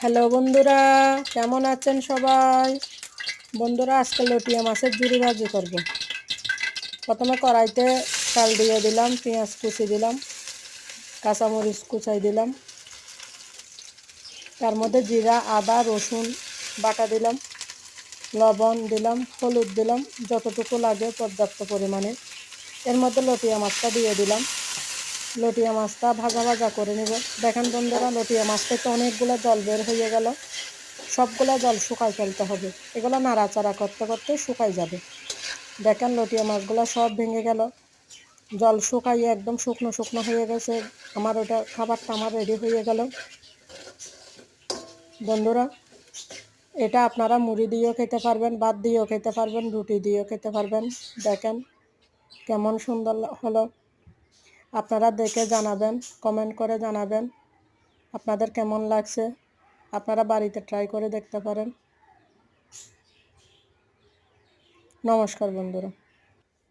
Hello বন্ধুরা, কেমন আছেন সবাই? বন্ধুরা, আজকে লটিয়া মাছের ঝুরি ভাজি করব। প্রথমে কড়াইতে তেল দিয়ে দিলাম, পেঁয়াজ কুচি দিলাম, কাঁচামরিচ কুচাই দিলাম, তার মধ্যে জিরা আদা রসুন বাটা দিলাম, লবণ দিলাম, হলুদ দিলাম যতটুকু লাগে পর্যাপ্ত পরিমাণে। এর মধ্যে লটিয়া মাছটা দিয়ে দিলাম। লটিয়া মাছটা ভাজা ভাজা করে নেব। দেখেন বন্ধুরা, লটিয়া মাছ থেকে অনেকগুলো জল বের হয়ে গেল। সবগুলা জল শুকাই ফেলতে হবে, এগুলো নাড়াচাড়া করতে করতে শুকাই যাবে। দেখেন লটিয়া মাছগুলো সব ভেঙে গেল, জল শুকাইয়ে একদম শুকনো শুকনো হয়ে গেছে। আমার ওটা খাবারটা আমার রেডি হয়ে গেল। বন্ধুরা, এটা আপনারা মুড়ি দিয়েও খেতে পারবেন, ভাত দিয়েও খেতে পারবেন, রুটি দিয়েও খেতে পারবেন। দেখেন কেমন সুন্দর হলো। আপনারা দেখে জানাবেন, কমেন্ট করে জানাবেন আপনাদের কেমন লাগছে। আপনারা বাড়িতে ট্রাই করে দেখতে পারেন। নমস্কার বন্ধুরা।